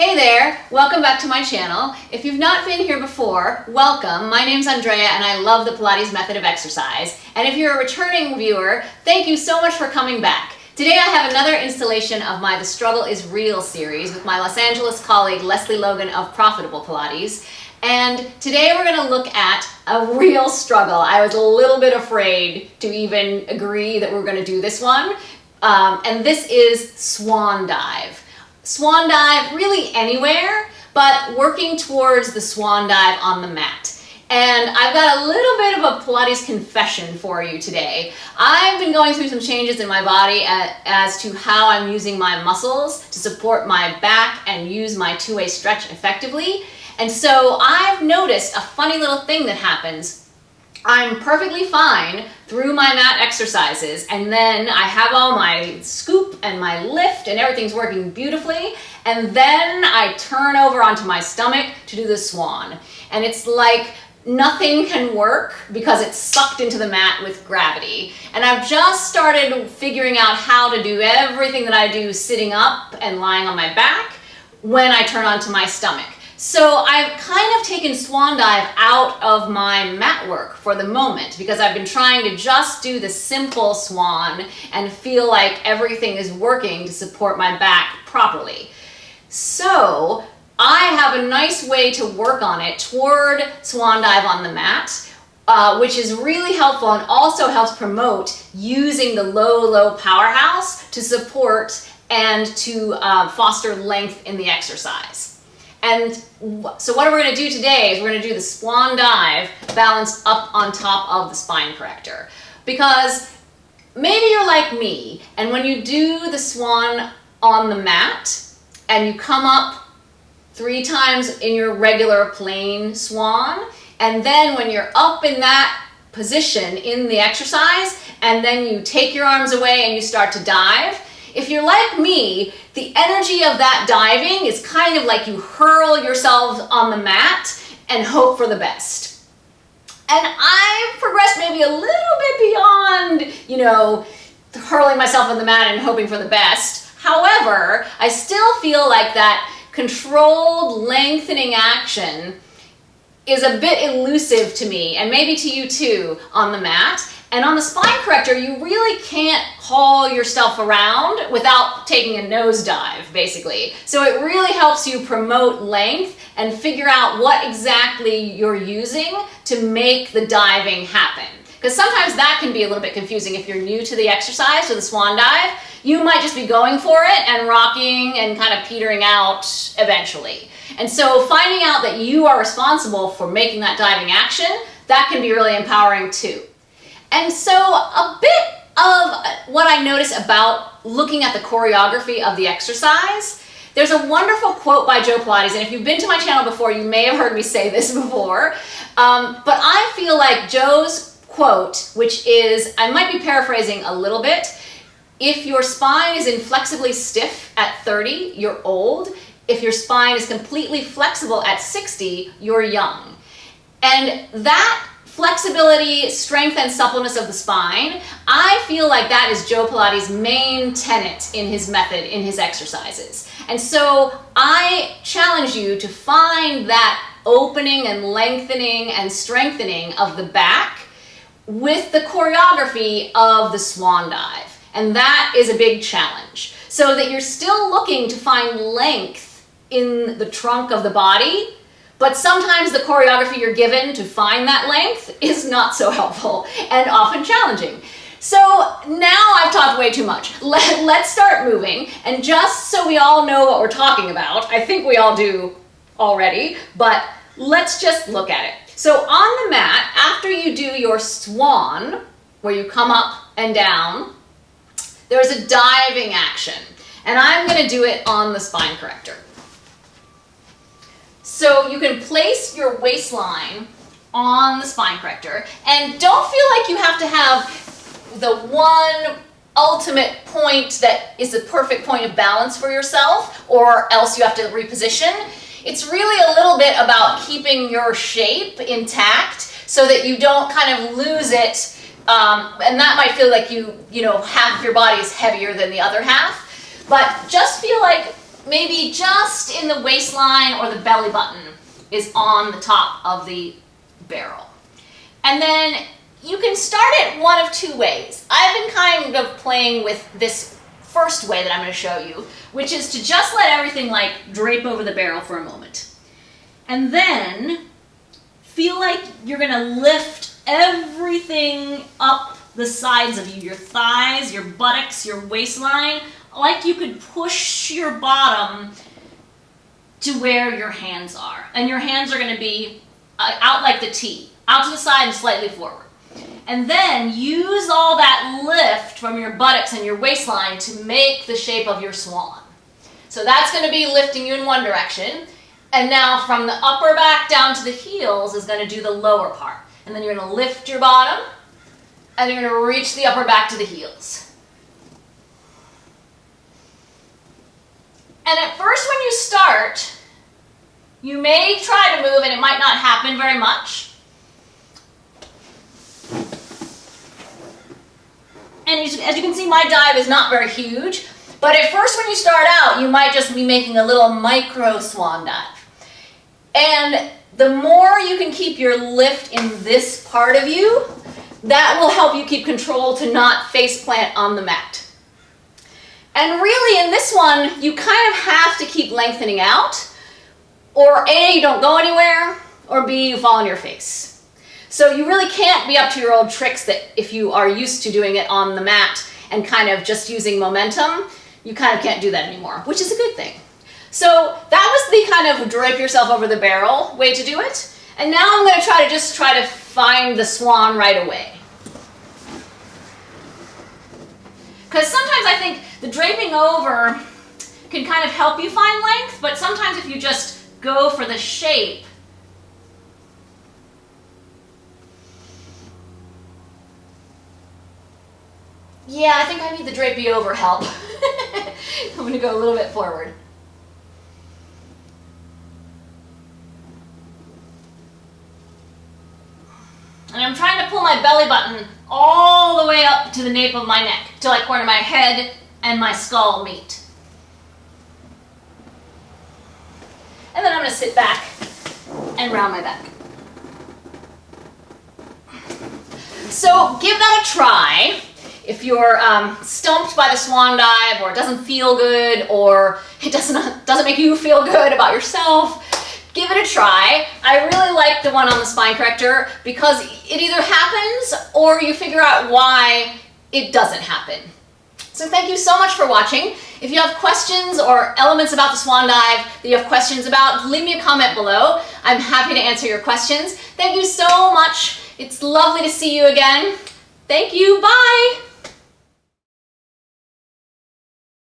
Hey there, welcome back to my channel. If you've not been here before, welcome. My name's Andrea and I love the Pilates Method of Exercise. And if you're a returning viewer, thank you so much for coming back. Today I have another installation of my The Struggle is Real series with my Los Angeles colleague Lesley Logan of Profitable Pilates. And today we're going to look at a real struggle. I was a little bit afraid to even agree that we're going to do this one. And this is Swan Dive. Swan dive really anywhere, but working towards the swan dive on the mat. And I've got a little bit of a Pilates confession for you today. I've been going through some changes in my body as to how I'm using my muscles to support my back and use my two-way stretch effectively. And so I've noticed a funny little thing that happens. I'm perfectly fine through my mat exercises, and then I have all my scoop and my lift and everything's working beautifully, and then I turn over onto my stomach to do the swan. And it's like nothing can work because it's sucked into the mat with gravity. And I've just started figuring out how to do everything that I do sitting up and lying on my back when I turn onto my stomach. So I've kind of taken Swan Dive out of my mat work for the moment because I've been trying to just do the simple swan and feel like everything is working to support my back properly. So I have a nice way to work on it toward Swan Dive on the mat, which is really helpful and also helps promote using the low powerhouse to support and to foster length in the exercise. And so what we're going to do today is we're going to do the Swan Dive balanced up on top of the spine corrector. Because maybe you're like me, and when you do the swan on the mat and you come up 3 times in your regular plain swan, and then when you're up in that position in the exercise and then you take your arms away and you start to dive, if you're like me, the energy of that diving is kind of like you hurl yourself on the mat and hope for the best. And I've progressed maybe a little bit beyond, hurling myself on the mat and hoping for the best. However, I still feel like that controlled lengthening action is a bit elusive to me, and maybe to you too, on the mat. And on the spine corrector, you really can't haul yourself around without taking a nosedive, basically. So it really helps you promote length and figure out what exactly you're using to make the diving happen. Because sometimes that can be a little bit confusing if you're new to the exercise, to the swan dive. You might just be going for it and rocking and kind of petering out eventually. And so finding out that you are responsible for making that diving action, that can be really empowering too. And so a bit of what I notice about looking at the choreography of the exercise, there's a wonderful quote by Joe Pilates, and if you've been to my channel before, you may have heard me say this before, but I feel like Joe's quote, which is, I might be paraphrasing a little bit, if your spine is inflexibly stiff at 30, you're old. If your spine is completely flexible at 60, you're young. And that flexibility, strength, and suppleness of the spine, I feel like that is Joe Pilates' main tenet in his method, in his exercises. And so I challenge you to find that opening and lengthening and strengthening of the back with the choreography of the swan dive. And that is a big challenge. So that you're still looking to find length in the trunk of the body, but sometimes the choreography you're given to find that length is not so helpful and often challenging. So now I've talked way too much. Let's start moving. And just so we all know what we're talking about, I think we all do already, but let's just look at it. So on the mat, after you do your swan, where you come up and down, there's a diving action. And I'm going to do it on the spine corrector. So you can place your waistline on the spine corrector, and don't feel like you have to have the one ultimate point that is the perfect point of balance for yourself, or else you have to reposition. It's really a little bit about keeping your shape intact so that you don't kind of lose it, and that might feel like half of your body is heavier than the other half, but just feel like maybe just in the waistline or the belly button is on the top of the barrel. And then you can start it one of two ways. I've been kind of playing with this first way that I'm going to show you, which is to just let everything like drape over the barrel for a moment. And then feel like you're going to lift everything up the sides of you, your thighs, your buttocks, your waistline, like you could push your bottom to where your hands are. And your hands are going to be out like the T, out to the side and slightly forward. And then use all that lift from your buttocks and your waistline to make the shape of your swan. So that's going to be lifting you in one direction. And now from the upper back down to the heels is going to do the lower part. And then you're going to lift your bottom and you're going to reach the upper back to the heels. And at first when you start, you may try to move and it might not happen very much. And as you can see, my dive is not very huge, but at first when you start out, you might just be making a little micro swan dive. And the more you can keep your lift in this part of you, that will help you keep control to not face plant on the mat. And really in this one, you kind of have to keep lengthening out, or A, you don't go anywhere, or B, you fall on your face. So you really can't be up to your old tricks that if you are used to doing it on the mat and kind of just using momentum, you kind of can't do that anymore, which is a good thing. So that was the kind of drape yourself over the barrel way to do it. And now I'm going to try to find the swan right away. Because sometimes I think the draping over can kind of help you find length, but sometimes if you just go for the shape, yeah, I think I need the drapey over help. I'm going to go a little bit forward. And I'm trying to pull my belly button all the way up to the nape of my neck, till like where my head and my skull meet. And then I'm going to sit back and round my back. So give that a try. If you're stumped by the swan dive, or it doesn't feel good, or it doesn't make you feel good about yourself, give it a try. I really like the one on the spine corrector because it either happens or you figure out why it doesn't happen. So thank you so much for watching. If you have questions or elements about the swan dive that you have questions about, leave me a comment below. I'm happy to answer your questions. Thank you so much. It's lovely to see you again. Thank you. Bye.